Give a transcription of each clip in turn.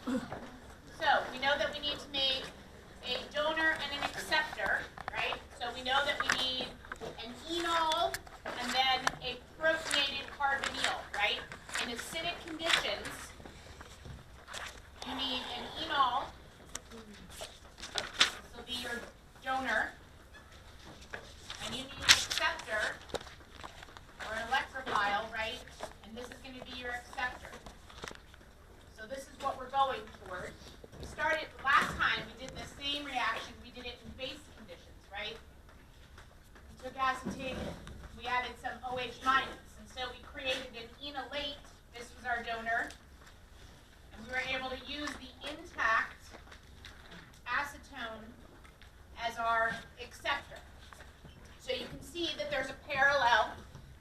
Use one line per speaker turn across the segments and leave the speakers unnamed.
So we know that we need to make a donor and an acceptor, right? So we know that we need an enol and then a protonated carbonyl, right? In acidic conditions, you need an enol. This will be your donor. And you need an acceptor or an electrophile, right? And this is going to be your acceptor. So this is what we're going toward. We started last time, we did the same reaction. We did it in base conditions, right? We took acetate, we added some OH minus, and so we created an enolate. This was our donor, and we were able to use the intact acetone as our acceptor. So you can see that there's a parallel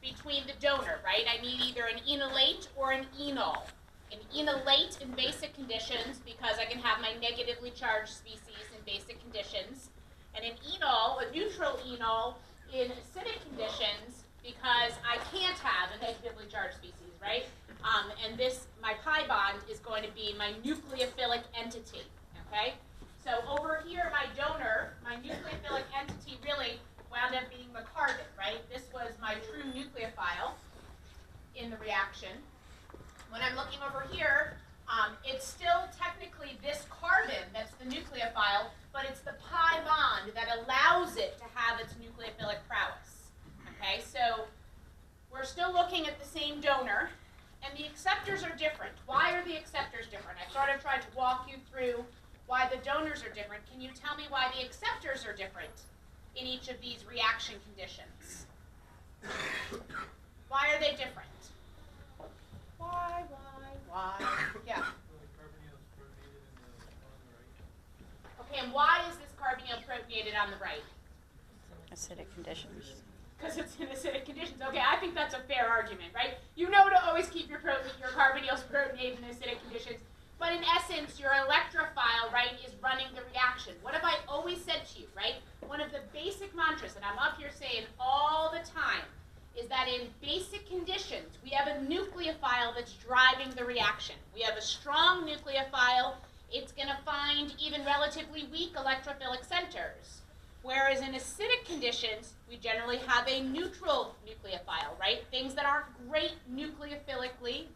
between the donor, right? I need either an enolate or an enol. An enolate in basic conditions because I can have my negatively charged species in basic conditions, and an enol, a neutral enol, in acidic conditions because I can't have a negatively charged species, right? And this, my pi bond, is going to be my nucleophilic entity, okay? So over here, my donor, my nucleophilic entity really wound up being the carbon, right? This was my true nucleophile in the reaction. When I'm looking over here, it's still technically this carbon that's the nucleophile, but it's the pi bond that allows it to have its nucleophilic prowess. Okay, so we're still looking at the same donor, and the acceptors are different. Why are the acceptors different? I sort of tried to walk you through why the donors are different. Can you tell me why the acceptors are different in each of these reaction conditions? Why are they different? Why? Yeah. Okay, and why is this carbonyl protonated on the right?
Acidic conditions.
Because it's in acidic conditions. Okay, I think that's a fair argument, right? You know to always keep your carbonyls protonated in acidic conditions, but in essence, your electrophile, right, is running the reaction. What have I always said to you, right? One of the basic mantras, and I'm up here saying all the time, is that in basic conditions, we have a nucleophile that's driving the reaction. We have a strong nucleophile. It's going to find even relatively weak electrophilic centers. Whereas in acidic conditions, we generally have a neutral nucleophile, right? Things that aren't great nucleophilically.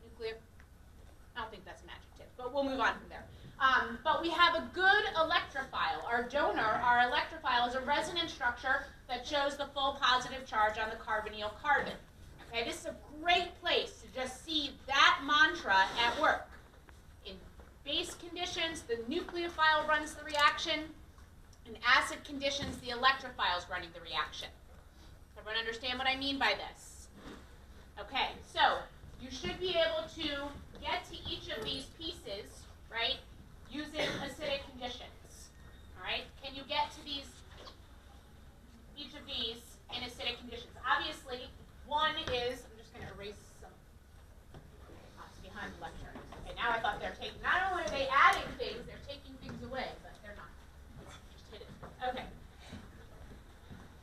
I don't think that's an adjective, but we'll move on from there. But we have a good electrophile. Our donor, our electrophile, is a resonance structure that shows the full positive charge on the carbonyl carbon. Okay, this is a great place to just see that mantra at work. In base conditions, the nucleophile runs the reaction. In acid conditions, the electrophile is running the reaction. Everyone understand what I mean by this? Okay, so you should be able to get to each of these pieces, right, using acidic conditions. All right, can you get to each of these in acidic conditions? Obviously, one is, I'm just going to erase some spots behind the lecture. Okay, now I thought they're taking, not only are they adding things, they're taking things away, but they're not. Just hit it. Okay.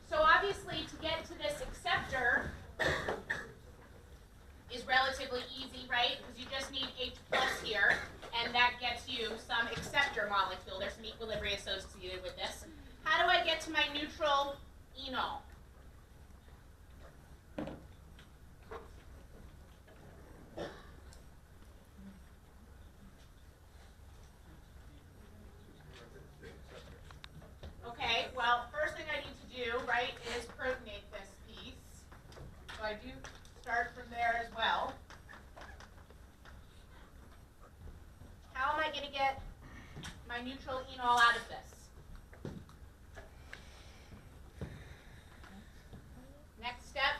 So obviously, to get to this acceptor is relatively easy, right? Because you just need H plus here, and that gets you some acceptor molecule. There's some equilibria associated with this. How do I get to my neutral enol? Okay, well, first thing I need to do, right, is protonate this piece. So I do start from there as well. How am I going to get my neutral enol out of this? Next step.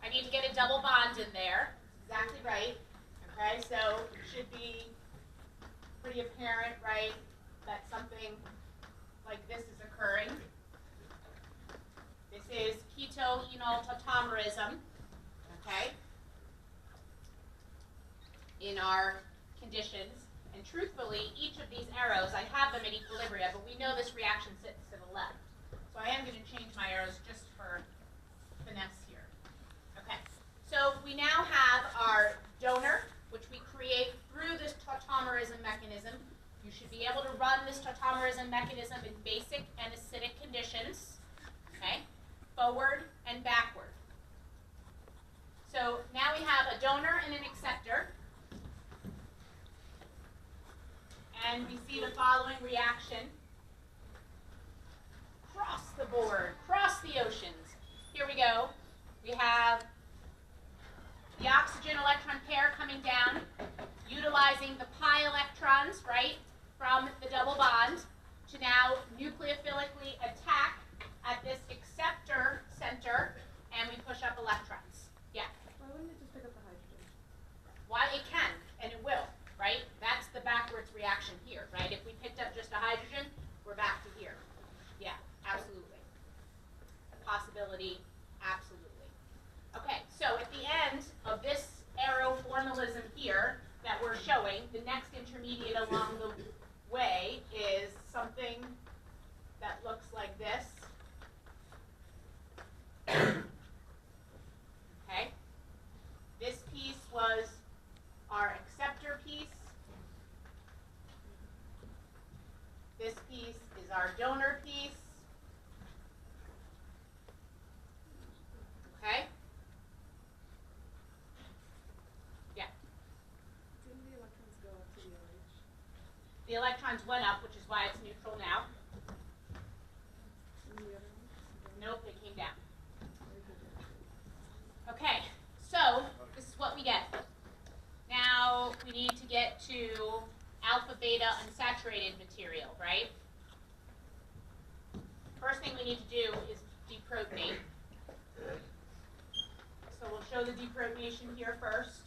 I need to get a double bond in there. Exactly right. Okay, so it should be pretty apparent, right, that something like this is occurring. This is keto-enol tautomerism, okay, in our conditions. And truthfully, each of these arrows, I have them at equilibria, but we know this reaction sits to the left. So I am going to change my arrows just for finesse here. Okay, so we now have be able to run this tautomerism mechanism in basic and acidic conditions, okay, forward and backward. So now we have a donor and an acceptor, and we see the following reaction. Cross the board, cross the oceans. Here we go. We have the oxygen-electron pair coming down, utilizing the pi electrons, right, from the double bond to now nucleophilically attack at this acceptor center, and we push up electrons. Yeah?
Why wouldn't it just pick up the hydrogen?
Why it can, and it will, right? That's the backwards reaction here, right? If we picked up just a hydrogen, we're back to here. Yeah, absolutely. A possibility, absolutely. Okay, so at the end of this arrow formalism here that we're showing, the next intermediate along the way is something that looks like this. Okay? This piece was our acceptor piece. This piece is our donor piece. Okay? Yeah.
Didn't the electrons go up to the OH?
The electrons went up, which is why it's neutral now.
And the other one?
Nope, they came down. Okay, so this is what we get. Now we need to get to alpha beta unsaturated material, right? First thing we need to do is deprotonate. So we'll show the deprotonation here first.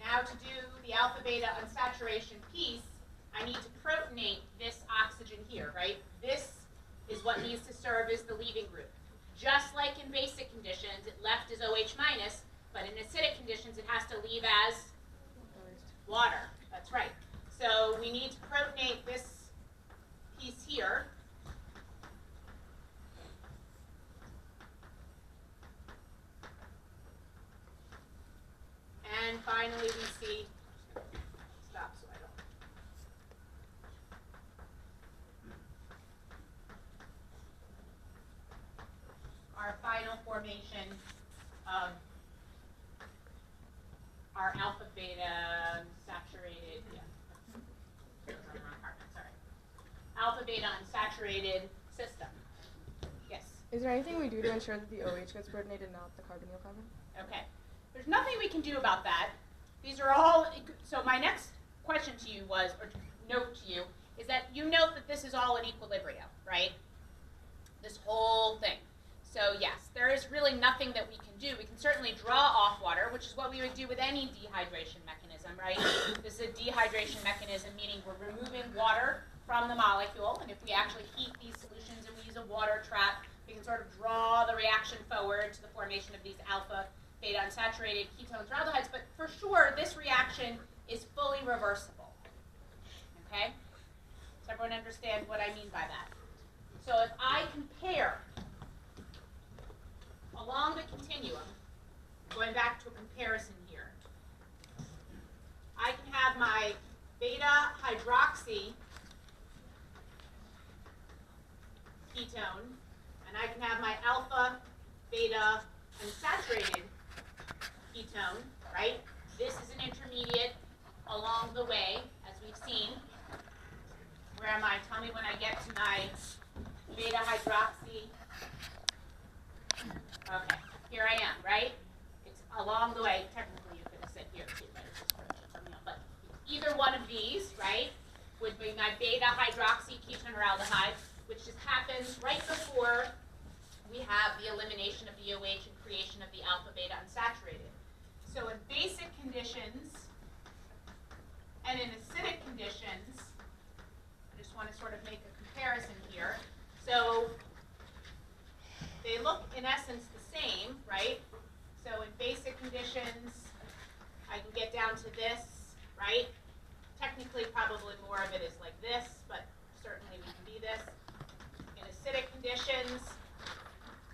Now to do the alpha beta unsaturation piece, I need to protonate this oxygen here, right? This is what needs to serve as the leaving group. Just like in basic conditions, it left as OH minus, but in acidic conditions, it has to leave as water. That's right. So we need to protonate this piece here. And finally, we see, stop so I don't. Our final formation of our alpha beta unsaturated, wrong carbon, sorry. Alpha beta unsaturated system. Yes.
Is there anything we do to ensure that the OH gets protonated, not the carbonyl carbon?
Okay. There's nothing we can do about that. These are all, so my next question to you was, or note to you, is that you note that this is all in equilibrium, right? This whole thing. So yes, there is really nothing that we can do. We can certainly draw off water, which is what we would do with any dehydration mechanism, right? This is a dehydration mechanism, meaning we're removing water from the molecule, and if we actually heat these solutions and we use a water trap, we can sort of draw the reaction forward to the formation of these alpha beta unsaturated ketones or aldehydes, but for sure this reaction is fully reversible. Okay? Does everyone understand what I mean by that? So if I compare along the continuum, going back to a comparison here, I can have my beta hydroxy ketone, and I can have my alpha beta unsaturated ketone, right? This is an intermediate along the way, as we've seen. Where am I? Tell me when I get to my beta hydroxy. Okay, here I am, right? It's along the way. Technically, you could have said here too, but it's just something else. But either one of these, right, would be my beta hydroxy ketone or aldehyde, which just happens right before we have the elimination of the OH and creation of the alpha beta unsaturated. So in basic conditions and in acidic conditions, I just want to sort of make a comparison here. So they look in essence the same, right? So in basic conditions, I can get down to this, right? Technically, probably more of it is like this, but certainly we can be this. In acidic conditions,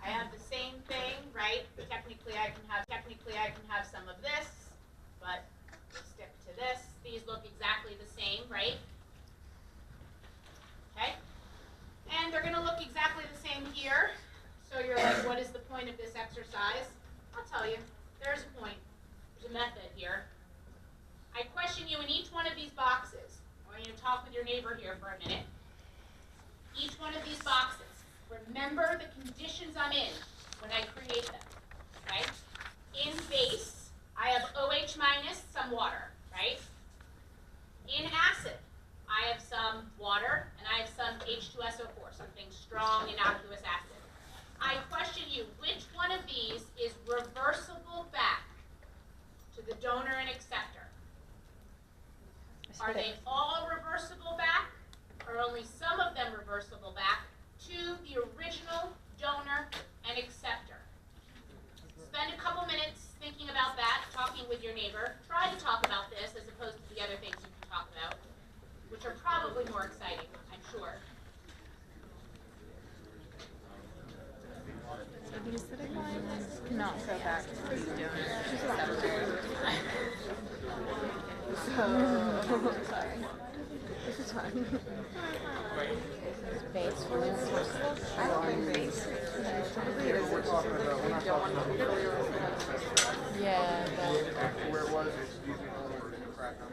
I have the same thing, right? Technically I can have some of this, but we'll stick to this. point of this exercise? I'll tell you. There's a point. There's a method here. I question you in each one of these boxes. I want you to talk with your neighbor here for a minute. Each one of these boxes. Remember the conditions I'm in when I create them. Okay? In base, I have OH minus, some water, right? In acid, I have some water and I have some H2SO4, something strong, innocuous acid. I question you, which one of these is reversible back to the donor and acceptor? Are they all reversible back, or only some of them reversible back to the original donor and acceptor? Spend a couple minutes thinking about that, talking with your neighbor. Try to talk about this as opposed to the other things you can talk about, which are probably more exciting, I'm sure.
So the acidic lines cannot go back to the donor acceptor.
Sorry. This is fine.
Base.
I don't think base. Typically it is. It's just like we don't want to be fully reversible.
Yeah,
Where it was, it's usually over in a crack on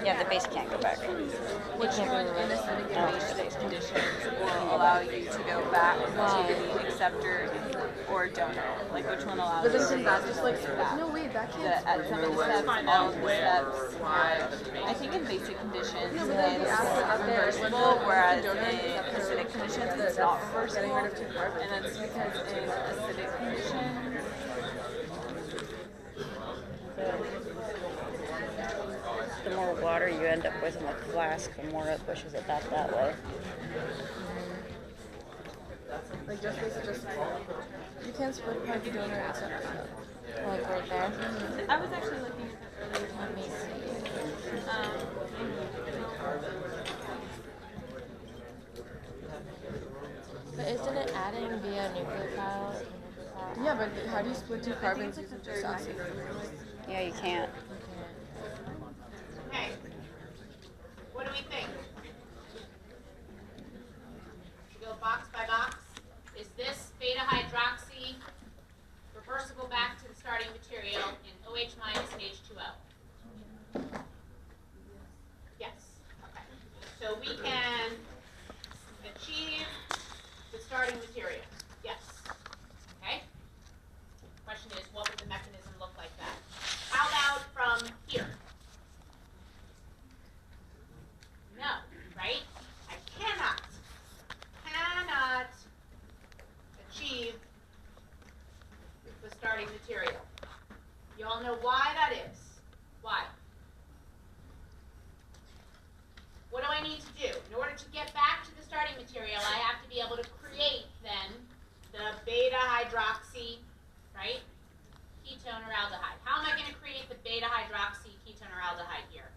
yeah, the base can't go back.
Which one in acidic and base conditions will allow you to go back to the acceptor or donor? Like which one allows
But
you
then
to
isn't that just like, no wait, that can't.
at some of the steps, all of the steps? I think in basic conditions
No, but then the acid up
it's
there,
reversible, whereas
donor
in
and acceptor,
acidic conditions
that's
it's not
getting
reversible.
rid of 2 carbons.
And that's because in acidic conditions,
The more water you end up with in the flask, the more it pushes it back that way.
Like just you can't split apart the donor and acceptor.
Like right there.
I was actually looking at that earlier. Let me see.
But isn't it adding via nucleophiles?
Yeah, but how do you split 2 carbons using just acid?
Yeah, you can't.
Okay. What do we think? We go box by box. Is this beta hydroxy reversible back to the starting material in OH minus and H2O? Yes. Okay. So we can achieve the starting material. Yes. Okay. Question is, what would the mechanism look like that? How about from here? No, right? I cannot achieve the starting material. You all know why that is. Why? What do I need to do? In order to get back to the starting material, I have to be able to create then the beta hydroxy, right? Ketone or aldehyde. How am I going to create the beta hydroxy ketone or aldehyde here?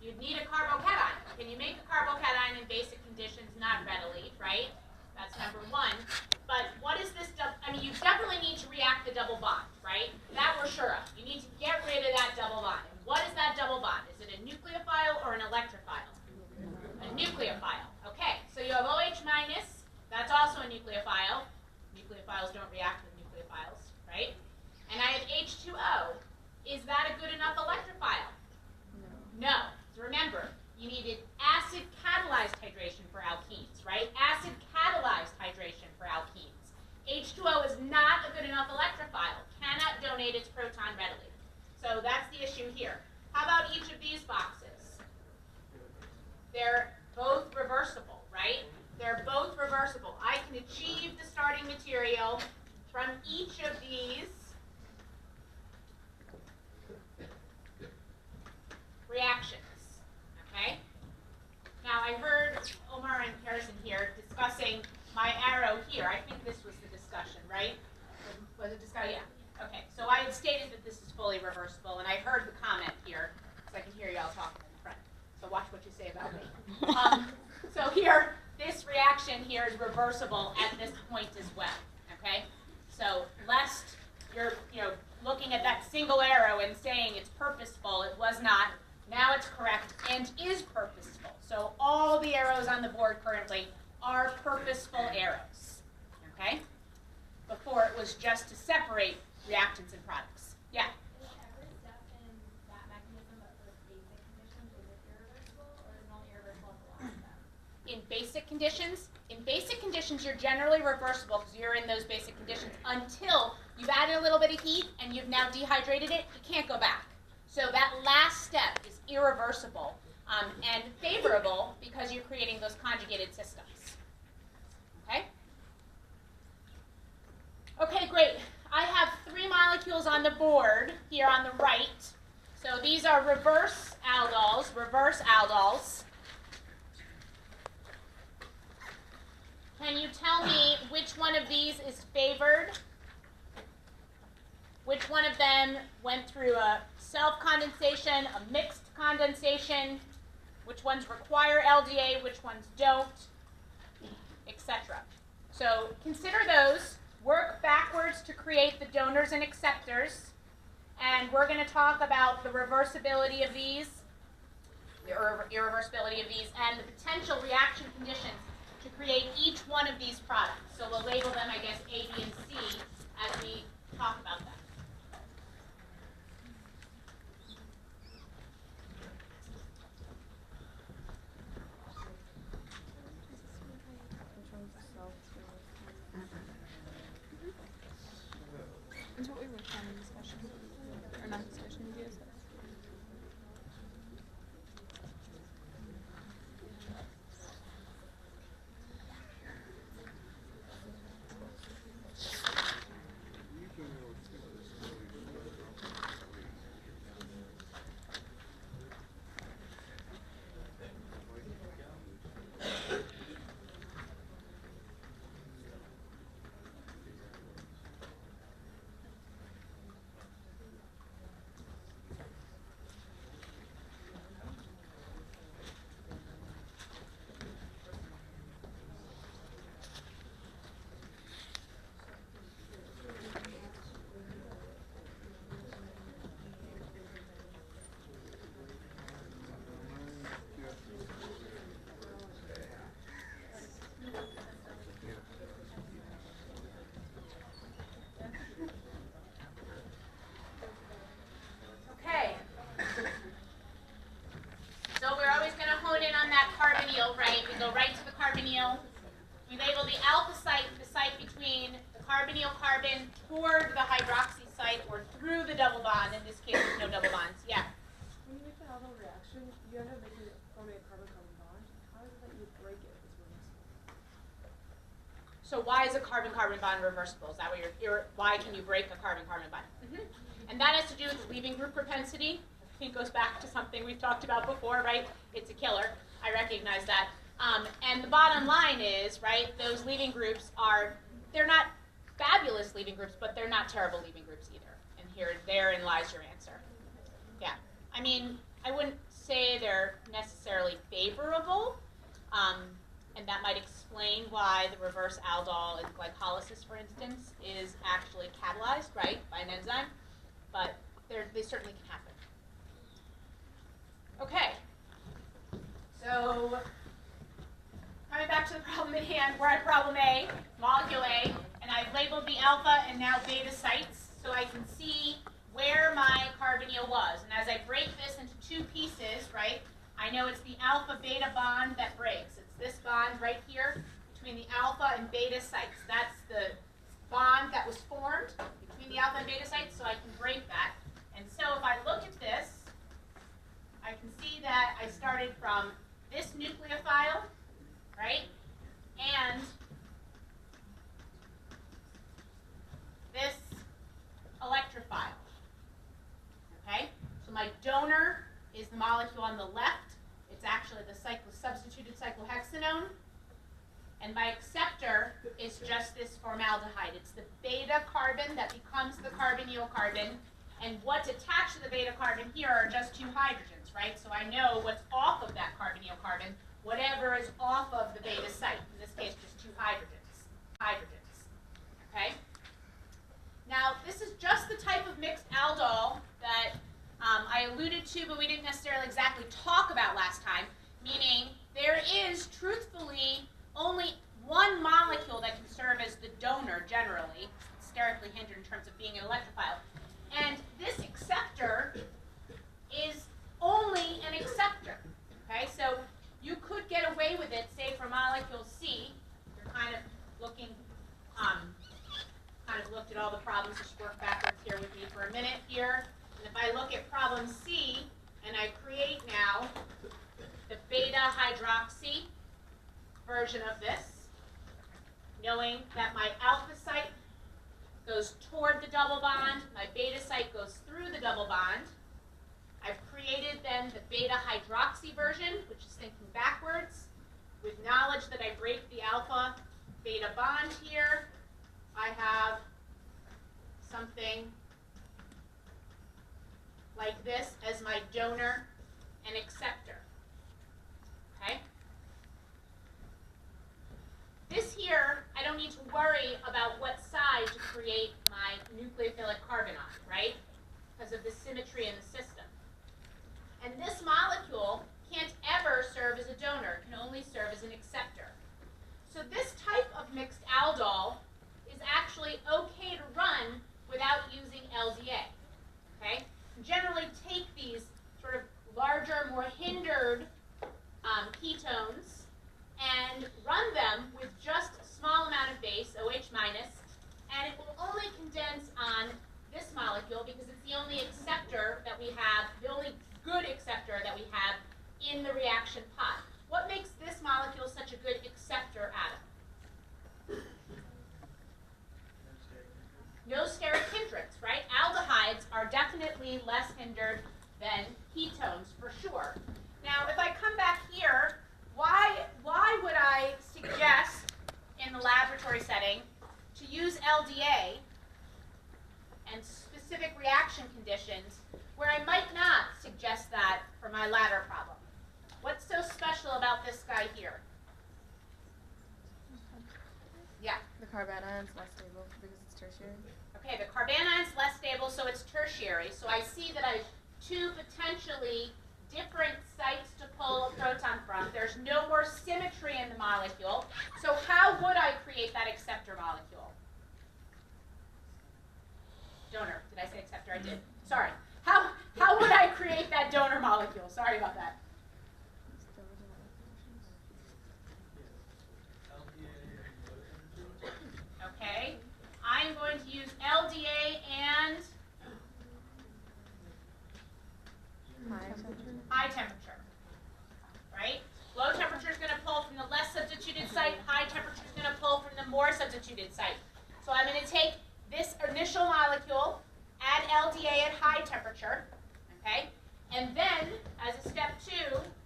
You'd need a carbocation. Can you make a carbocation in basic conditions? Not readily, right? That's number 1. But what is this? I mean, you definitely need to react the double bond, right? That we're sure of. You need to get rid of that double bond. And what is that double bond? Is it a nucleophile or an electrophile? A nucleophile. Okay, so you have OH minus. That's also a nucleophile. Nucleophiles don't react with nucleophiles, right? And I have H2O. Is that a good enough electrophile? No. So remember, you needed acid-catalyzed hydration for alkenes, right? Acid-catalyzed hydration for alkenes. H2O is not a good enough electrophile. Cannot donate its proton readily. So that's the issue here. How about each of these boxes? They're both reversible, right? They're both reversible. I can achieve the starting material from each of these reactions. Okay? Now I heard Omar and Harrison here discussing my arrow here. I think this was the discussion, right? Was it discussion? Yeah. Okay. So I had stated that this is fully reversible, and I heard the comment here, so I can hear y'all talking in the front. So watch what you say about me. So here, this reaction here is reversible at this point as well. Okay? So lest you're looking at that single arrow and saying it's purposeful, it was not. Now it's correct and is purposeful. So all arrows on the board currently are purposeful arrows, okay? Before it was just to separate reactants and products. Yeah?
Is every step in that mechanism of those basic conditions, is it irreversible or is it only irreversible at the last step?
In basic conditions, you're generally reversible because you're in those basic conditions until you've added a little bit of heat and you've now dehydrated it. You can't go back. So that last step is irreversible and favorable because you're creating those conjugated systems. Okay? Okay, great. I have 3 molecules on the board here on the right. So these are reverse aldols. Can you tell me which one of these is favored? Which one of them went through a self-condensation, a mixed condensation? Which ones require LDA, which ones don't, etc. So consider those. Work backwards to create the donors and acceptors. And we're going to talk about the reversibility of these, the irreversibility of these, and the potential reaction conditions to create each one of these products. So we'll label them, I guess, A, B, and C as we talk about them.
That's what we worked on in discussion. Or not discussion, DSS. Okay. So we're always going to hone in on that carbonyl, right? We go right to the carbonyl. We label the alpha site the site between the carbonyl carbon toward the hydroxy site or through the double bond. In this case, there's no double bonds. Yeah?
When you make the Aldol reaction, you end up forming a carbon-carbon bond. How is it that you break it if it's reversible?
So why is a carbon-carbon bond reversible? Is that what why can you break a carbon-carbon bond? And that has to do with leaving group propensity. I think it goes back to something we've talked about before, right? It's a killer. I recognize that. And the bottom line is, right, those leaving groups they're not fabulous leaving groups, but they're not terrible leaving groups either. And therein lies your answer. Yeah. I mean, I wouldn't say they're necessarily favorable, and that might explain why the reverse aldol in glycolysis, for instance, is actually catalyzed, right, by an enzyme, but they certainly can happen. Okay, so coming back to the problem at hand, we're at problem A, molecule A, and I've labeled the alpha and now beta sites so I can see where my carbonyl was. And as I break this into 2 pieces, right, I know it's the alpha-beta bond that breaks. It's this bond right here between the alpha and beta sites. That's the bond that was formed between the alpha and beta sites, so I can break that. And so if I look at this, I can see that I started from this nucleophile, right, and this electrophile. Okay, so my donor is the molecule on the left. It's actually the substituted cyclohexanone. And my acceptor is just this formaldehyde. It's the beta carbon that becomes the carbonyl carbon. And what's attached to the beta carbon here are just 2 hydrogens, right? So I know what's off of that carbonyl carbon, whatever is off of the beta site. In this case, just 2 hydrogens. Okay? Now, this is just the type of mixed aldol that I alluded to, but we didn't necessarily exactly talk about last time, meaning there is
molecule C, you're kind of looking, kind of looked at all the problems. Just work backwards here with me for a minute here. And if I look at problem C, and I create now the beta hydroxy version of this, knowing that my alpha site goes toward the double bond, my beta site goes through the double bond. I've created then the beta hydroxy version, which is thinking backwards, with knowledge that I break the alpha beta bond here. I have something like this as my donor and acceptor. Okay? This here, I don't need to worry about what side to create my nucleophilic carbon on, right? Because of the symmetry in the system. And this molecule can't ever serve as a donor, it can only serve as an acceptor. So this type of mixed aldol is actually okay to run without using LDA. Okay? Generally take these sort of larger, more hindered ketones and run them with just a small amount of base, OH minus, and it will only condense on this molecule because it's the only acceptor that we have, the only good acceptor that we have in the reaction pot. What makes this molecule such a good acceptor atom? No steric hindrance, right? Aldehydes are definitely less hindered than ketones for sure. Now, if I come back here, why would I suggest in the laboratory setting to use LDA and specific reaction conditions where I might not suggest that for my ladder problem? What's so special about this guy here? Yeah.
The carbanion is less stable because it's tertiary.
Okay, the carbanion is less stable, so it's tertiary. So I see that I have two potentially different sites to pull a proton from. There's no more symmetry in the molecule. So how would I create that acceptor molecule? Donor. Did I say acceptor? I did. Sorry. How would I create that donor molecule? Sorry about that. Okay. I'm going to use LDA and high temperature. Right? Low temperature is going to pull from the less substituted site. High temperature is going to pull from the more substituted site. So I'm going to take this initial molecule, add LDA at high temperature, okay? And then, as a step 2,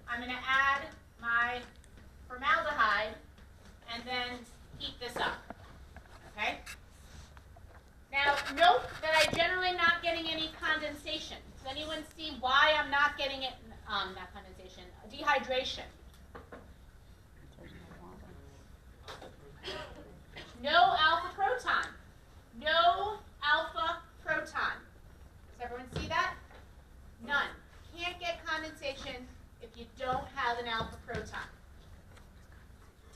I'm going to add my formaldehyde and then heat this up, okay? Now, note that I'm generally not getting any condensation. Does anyone see why I'm not getting it, not condensation, dehydration? No alpha proton. No alpha proton. Does everyone see that? None. Can't get condensation if you don't have an alpha proton.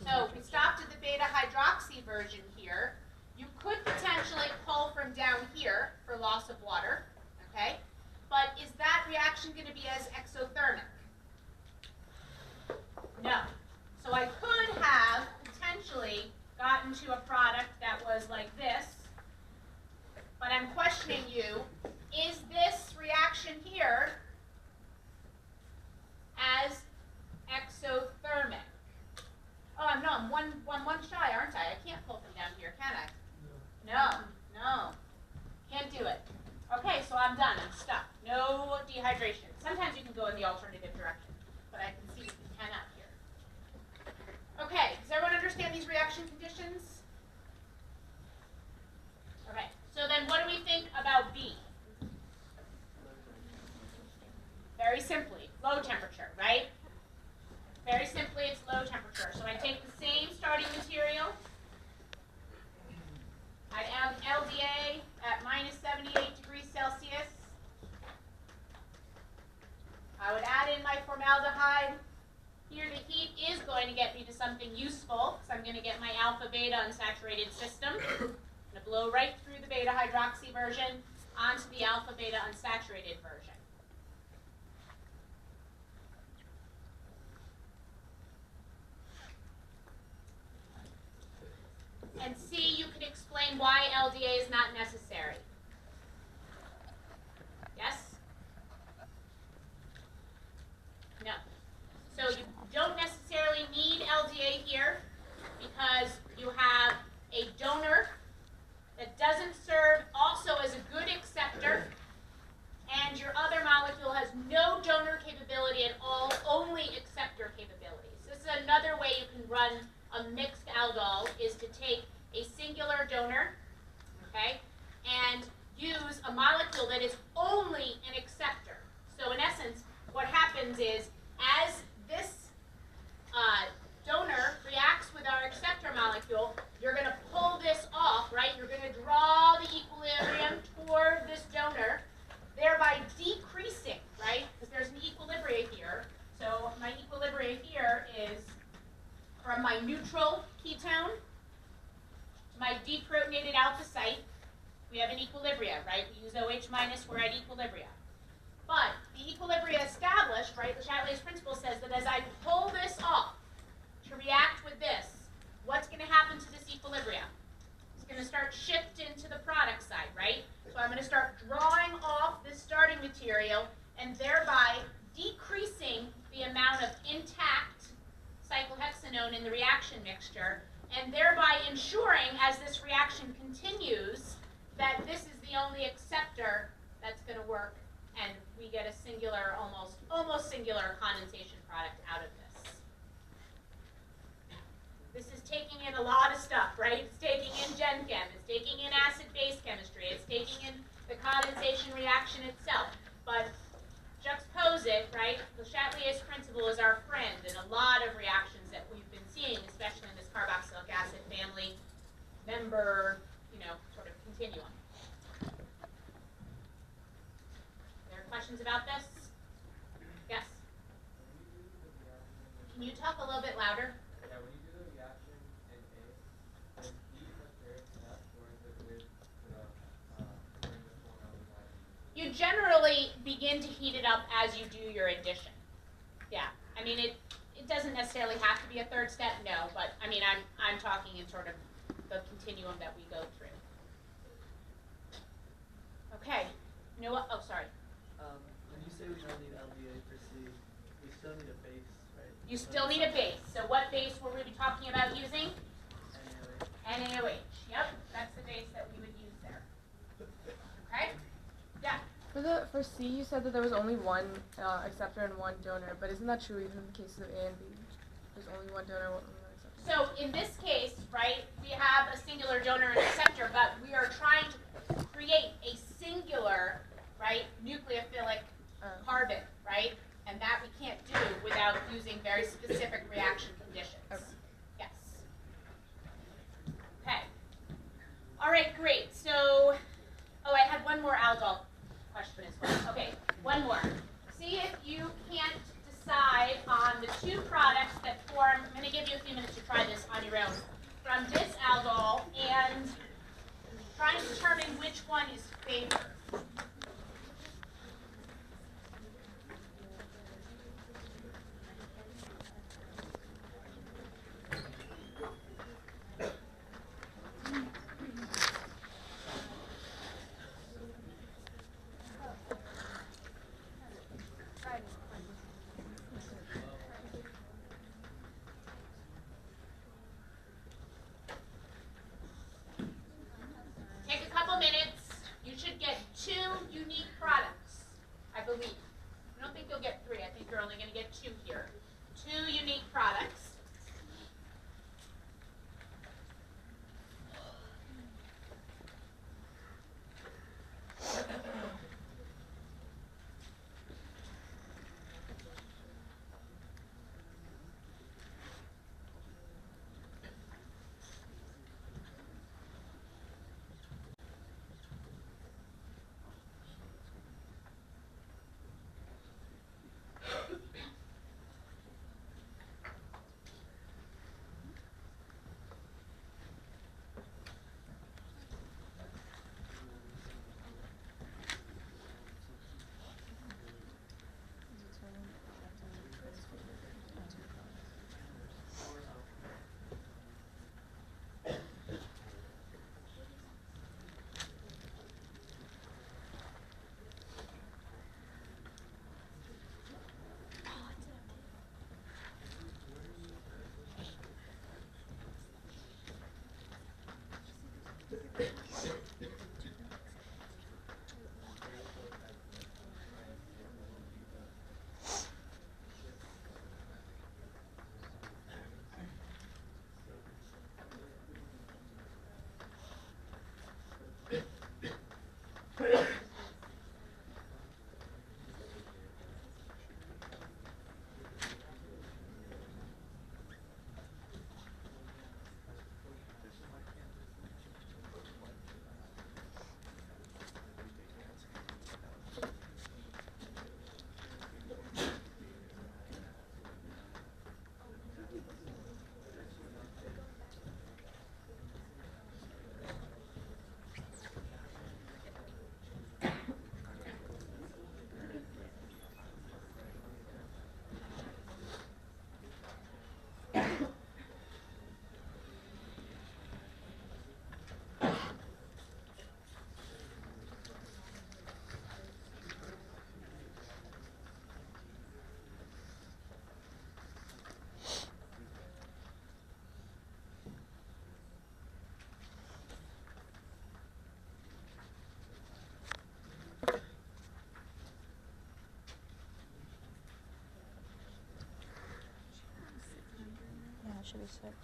So we stopped at the beta hydroxy version here. You could potentially pull from down here for loss of water, okay? But is that reaction going to be as exothermic? No. So I could have potentially gotten to a product that was like this, but I'm questioning you, is this reaction here as exothermic? Oh, no, I'm one shy, aren't I? I can't pull from down here, can I? No. Can't do it. Okay, so I'm done. I'm stuck. No dehydration. Sometimes you can go in the alternative direction, but I can see you cannot here. Okay, does everyone understand these reaction conditions? Okay, so then what do we think about B? Very simply, low temperature, right? Very simply, it's low temperature. So I take the same starting material. I add LDA at minus 78 degrees Celsius. I would add in my formaldehyde. Here the heat is going to get me to something useful because I'm going to get my alpha beta unsaturated system. I'm going to blow right through the beta hydroxy version onto the alpha beta unsaturated version. not necessary. Yes? No. So you don't necessarily need LDA here because you have a donor that doesn't serve also as a good acceptor, and your other molecule has no donor capability at all, only acceptor capabilities. This is another way you can run a mixed aldol, is to take a singular donor, okay, and use a molecule that is only an acceptor. So in essence, what happens is, as this donor reacts with our acceptor molecule, you're going to pull this off, right? You're going to draw the equilibrium toward this donor, thereby decreasing, right? Because there's an equilibrium here. So my equilibrium here is from my neutral ketone to my deprotonated alpha site. We have an equilibrium, right? We use OH minus, we're at equilibrium. But the equilibrium established, right, the Chatelier's principle says that as I pull this off to react with this, what's going to happen to this equilibrium? It's going to start shifting to the product side, right? So I'm going to start drawing off this starting material and thereby decreasing the amount of intact cyclohexanone in the reaction mixture, and thereby ensuring, as this reaction continues, that this is the only acceptor that's going to work, and we get a singular, almost singular condensation product out of this. This is taking in a lot of stuff, right? It's taking in Gen Chem, it's taking in acid-base chemistry, it's taking in the condensation reaction itself. But juxtapose it, right? The Chatelier's principle is our friend in a lot of reactions that we've been seeing, especially in this carboxylic acid family member, sort of continuum. There are questions about this? Yes? Can you talk a little bit louder?
Yeah, when you do the reaction in A, is heat a third step, or is it with during the formaldehyde?
You generally begin to heat it up as you do your addition. Yeah, I mean it doesn't necessarily have to be a third step, no, but I mean I'm talking in sort of the continuum that we go through. Okay, you know what? Oh, sorry.
When you say we don't need LDA per se, we still need a base, right?
You still need a base. So what base will we be talking about using? NaOH. Yep, that's the base that we would use there. Okay? Yeah.
For C, you said that there was only one acceptor and one donor, but isn't that true even in the cases of A and B? There's only one donor, one acceptor.
So in this case, right, we have a singular donor and acceptor, but we are trying to create a singular, right, nucleophilic carbon, right? And that we can't do without using very specific reaction conditions.
Okay.
Yes. Okay. All right, great. So, I had one more aldol question as well. Okay, one more. See if you can't decide on the two products that form, I'm going to give you a few minutes to try this on your own, from this aldol, and try and determine which one is favored.
that should be 6.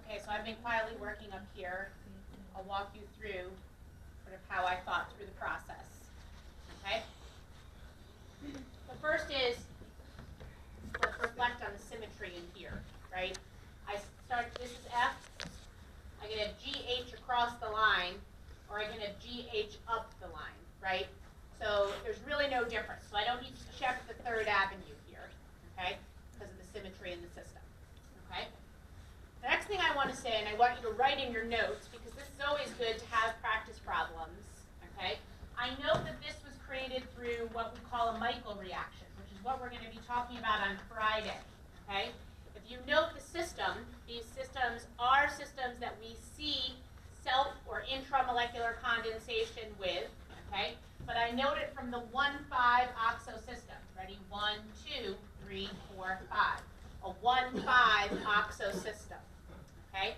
Okay, so I've been quietly working up here. I'll walk you through sort of how I thought through the process. Okay? The first is, let's reflect on the symmetry in here, right? I start, this is F. I can have GH across the line, or I can have GH up the line, right? So there's really no difference. So I don't need to check the third avenue here, okay? Because of the symmetry in the system, okay? The next thing I want to say, and I want you to write in your notes, because this is always good to have practice problems, okay? I know that this was created through what we call a Michael reaction, which is what we're going to be talking about on Friday, okay? If you note the system, these systems are systems that we see self or intramolecular condensation with, okay? But I note it from the 1,5-oxo system. Ready? 1, 2, 3, 4, 5. A 1,5-oxo system, okay?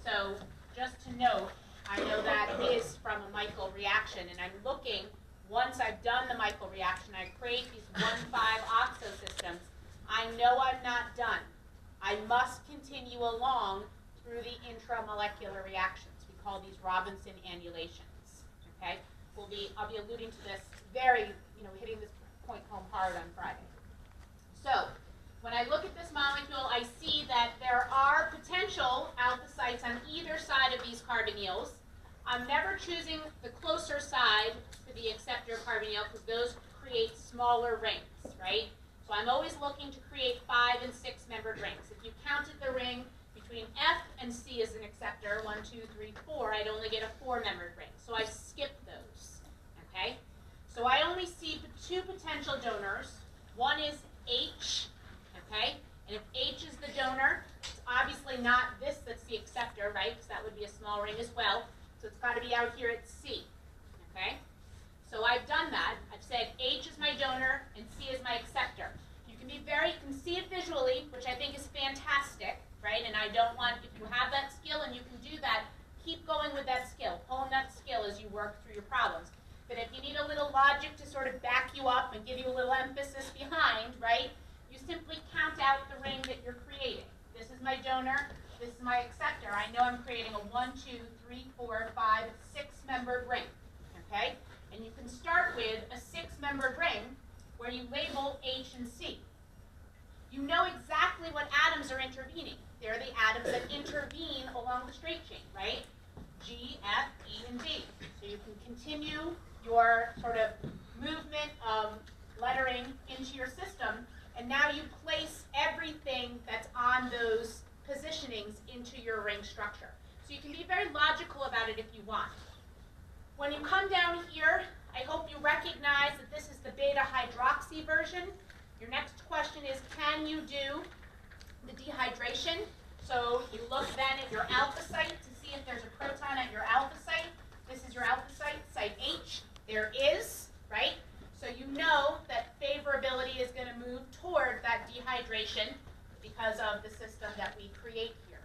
So just to note, I know that is from a Michael reaction, and I'm looking, once I've done the Michael reaction, I create these 1,5-oxo systems, I know I'm not done. I must continue along through the intramolecular reactions. We call these Robinson annulations, okay? I'll be alluding to this very, hitting this point home hard on Friday. So, when I look at this molecule, I see that there are potential alpha sites on either side of these carbonyls. I'm never choosing the closer side for the acceptor carbonyl because those create smaller rings, right? So I'm always looking to create 5- and 6-membered rings. If you counted the ring between F and C as an acceptor, 1, 2, 3, 4, I'd only get a 4-membered ring. So I skip those, okay? So I only see 2 potential donors. One is H, okay? And if H is the donor, it's obviously not this that's the acceptor, right? Because that would be a small ring as well. So it's got to be out here at C, okay? So I've done that. I've said H is my donor and C is my acceptor. You can see it visually, which I think is fantastic, right? And I don't want, if you have that skill and you can do that, keep going with that skill. Hone that skill as you work through your problems. But if you need a little logic to sort of back you up and give you a little emphasis behind, right? You simply count out the ring that you're creating. This is my donor, this is my acceptor. I know I'm creating a 1, 2, 3, 4, 5, 6-membered ring, okay? And you can start with a 6-membered ring where you label H and C. You know exactly what atoms are intervening. They're the atoms that intervene along the straight chain, right? G, F, E, and D. So you can continue your sort of movement of lettering into your system, and now you place everything that's on those positionings into your ring structure. So you can be very logical about it if you want. When you come down here, I hope you recognize that this is the beta hydroxy version. Your next question is, can you do the dehydration? So you look then at your alpha site to see if there's a proton at your alpha site. This is your alpha site, site H. There is, right? So you know that favorability is going to move toward that dehydration because of the system that we create here.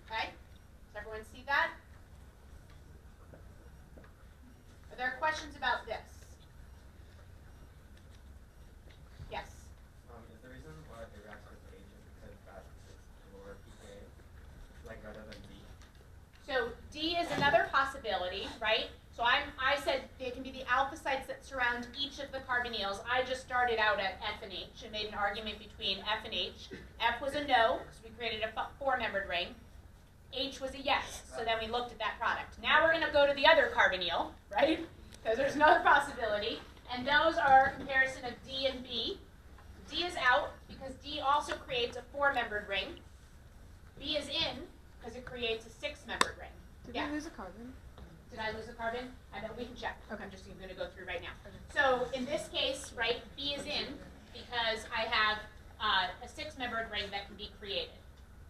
Okay? Does everyone see that? Are there questions about this? Yes?
Is the reason why it reacts with H is because that is lower pK, like rather than B?
D is another possibility, right? So I said they can be the alpha sites that surround each of the carbonyls. I just started out at F and H and made an argument between F and H. F was a no, because we created a four-membered ring. H was a yes, so then we looked at that product. Now we're going to go to the other carbonyl, right? Because there's another possibility, and those are a comparison of D and B. D is out, because D also creates a four-membered ring. B is in, because it creates a six-membered ring.
Did
Yeah.
we lose a carbon?
Did I lose a carbon? I know, we can check.
Okay.
I'm just going to go through right now. Okay. So in this case, right, B is in, because I have a six-membered ring that can be created.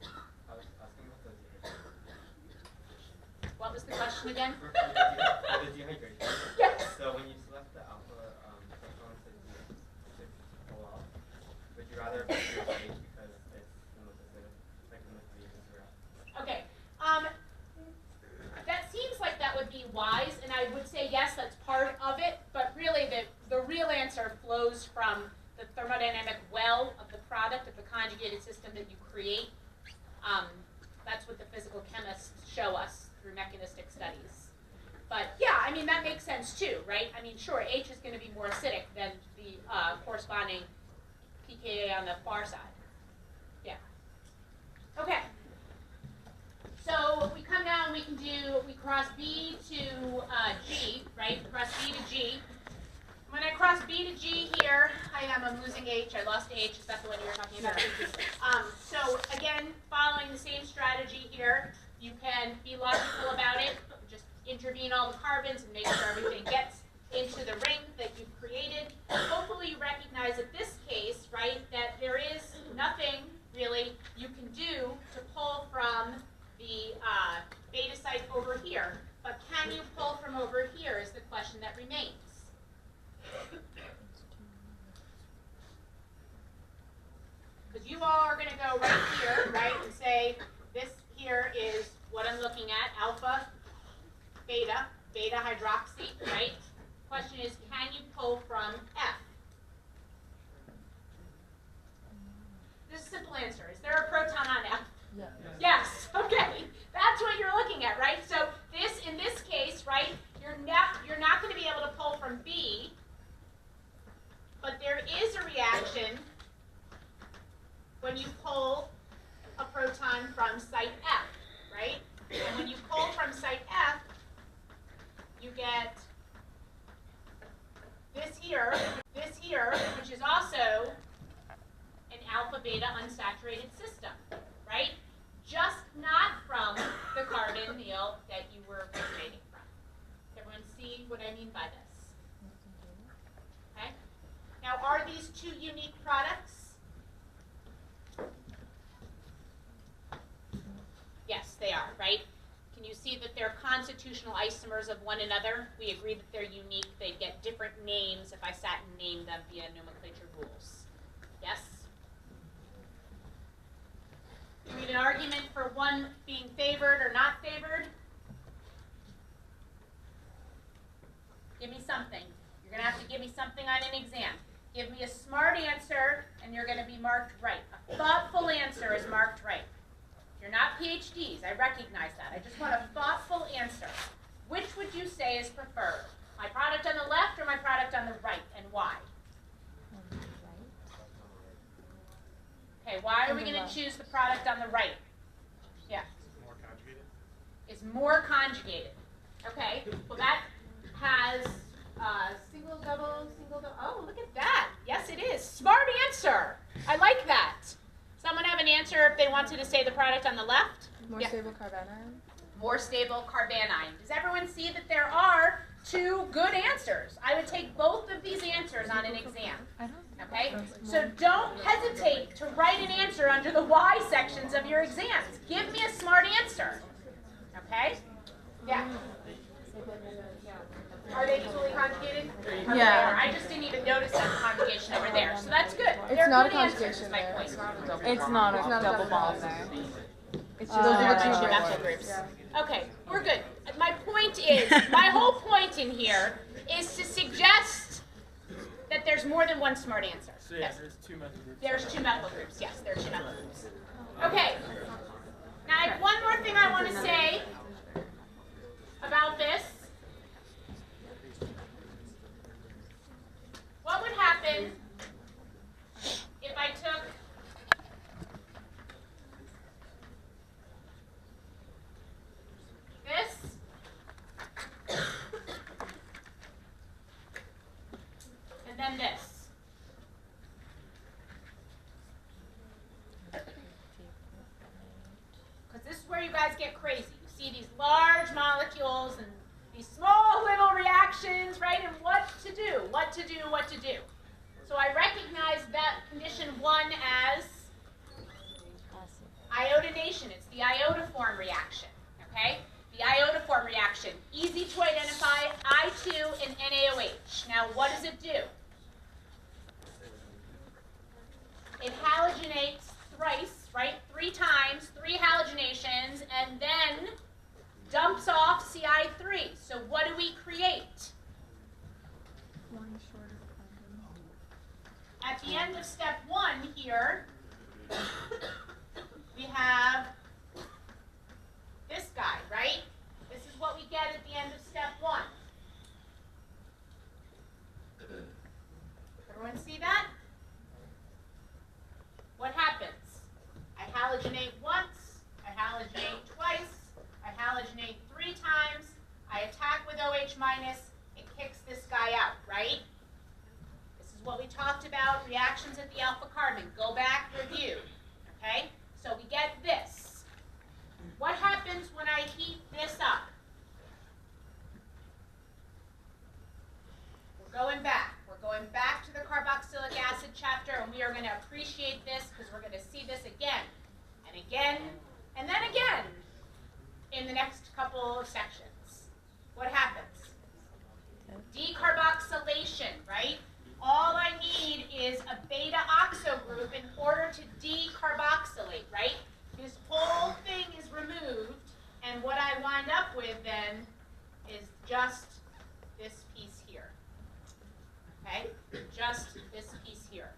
I was asking about the dehydration.
What was the question again?
For the dehydration.
Yes.
So when you select the alpha proton to pull off, would you rather put your H because it's the most acidic, like the most reagents around?
Okay. That seems like that would be wise, and I would say yes, that's part of it, but really the real answer flows from the thermodynamic well of the product, of the conjugated system that you create. That's what the physical chemists show us through mechanistic studies. But yeah, I mean, that makes sense too, right? I mean, sure, H is going to be more acidic than the corresponding pKa on the far side. Yeah. Okay. So we come down, we cross B to G, right? Cross B to G. When I cross B to G here, I'm losing H. I lost H. Is that the one you were talking about? So again, following the same strategy here, you can be logical about it. Just intervene all the carbons and make sure everything gets into the ring that you've created. Hopefully you recognize in this case, right, that there is nothing really you can do to pull from the beta site over here. But can you pull from over here is the question that remains. Because you all are going to go right here, right, and say this here is what I'm looking at, alpha, beta hydroxy, right? Question is, can you pull from F? This is a simple answer. Is there a proton on F?
Yeah.
Yes. Okay. That's what you're looking at, right? So in this case, right, you're not going to be able to pull from B, but there is a reaction when you pull a proton from site F, right? And when you pull from site F, you get this here, which is also an alpha-beta unsaturated system, right? Just not from the carbonyl that you were originating from. Does everyone see what I mean by this? Okay? Now, are these two unique products? Yes, they are, right? Can you see that they're constitutional isomers of one another? We agree that they're unique. They'd get different names if I sat and named them via nomenclature rules. Yes? You need an argument for one being favored or not favored? Give me something. You're going to have to give me something on an exam. Give me a smart answer, and you're going to be marked right. A thoughtful answer is marked right. You're not PhDs. I recognize that. I just want a thoughtful answer. Which would you say is preferred? My product on the left or my product on the right, and why? Okay, why are we going to choose the product on the right? Yeah.
More conjugated?
It's more conjugated. Okay, well that has single, double. Oh, look at that. Yes, it is. Smart answer. I like that. Someone have an answer if they wanted to say the product on the left?
More
Yeah.
stable carbanion?
More stable carbanion. Does everyone see that there are two good answers? I would take both of these answers on an exam. Okay? So don't hesitate to write an answer under the Y sections of your exams. Give me a smart answer. Okay? Yeah. Are they equally conjugated? Okay,
Yeah.
they are. I just didn't even notice that conjugation over there. So that's good.
It's
They're
not a
good answers,
conjugation
is my
there.
point.
It's not
It's not
a double bond
there.
there. It's
Those
just
are the
two
two
methyl
methyl
groups.
Yeah.
Okay, we're good. My point is, my whole point in here is to suggest that there's more than one smart answer.
So yeah,
Yes.
there's two methyl groups.
There's two methyl groups. Yes, there's two methyl groups. Okay. Now, I have one more thing I want to say. guys get crazy. You see these large molecules and these small little reactions, right? And what to do, what to do, what to do. So I recognize that condition 1 as iodination. It's the iodoform reaction, okay? The iodoform reaction, easy to identify, I2 and NaOH. Now, what does it do? It halogenates thrice, right? 3 times, 3 halogenations, and then dumps off Ci3. So what do we create? At the end of step 1 here, we have this guy, right? This is what we get at the end of step 1. Everyone see that? What happens? I halogenate once, I halogenate twice, I halogenate 3 times, I attack with OH minus, it kicks this guy out, right? This is what we talked about, reactions at the alpha carbon. Go back, review, okay? So we get this. What happens when I heat this up? We're going back. We're going back to the carboxylic acid chapter, and we are going to appreciate this because we're going to see this again and again and then again in the next couple of sections. What happens? Decarboxylation, right? All I need is a beta-oxo group in order to decarboxylate, right? This whole thing is removed, and what I wind up with then is just this piece here. Okay? Just this piece here.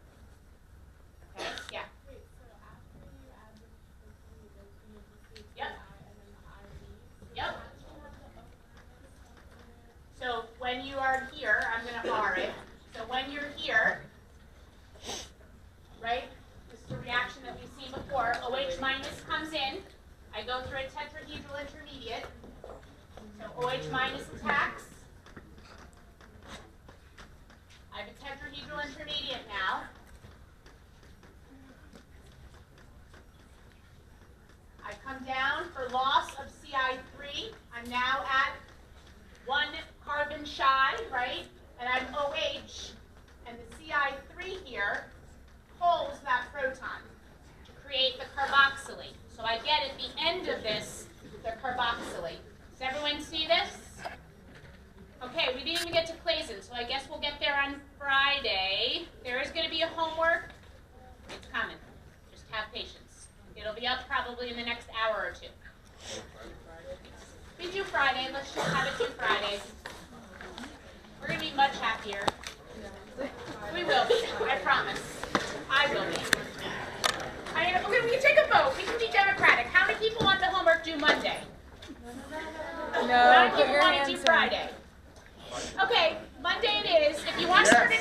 Okay? Yeah.
Wait, so after you add the protein, you need the
Yep.
and then the IV.
Yep.
So you have the
So when you are here, I'm going to R it. So when you're here, right, this is a reaction that we've seen before. OH minus comes in. I go through a tetrahedral intermediate. So OH minus attacks. I have a tetrahedral intermediate now. I come down for loss of Ci3. I'm now at 1 carbon shy, right? And I'm OH, and the Ci3 here holds that proton to create the carboxylate. So I get at the end of this the carboxylate. Does everyone see this? Okay, we didn't even get to Claisen, so I guess we'll get there on Friday. There is going to be a homework. It's coming. Just have patience. It'll be up probably in the next hour or 2. We do Friday. Let's just have it do Friday. We're going to be much happier. We will be. I promise. I will be. Okay, we can take a vote. We can be democratic. How many people want the homework due Monday?
No,
How many
put
people
your
want
hands
to do
in.
Friday? Okay, Monday it is. If you want to start at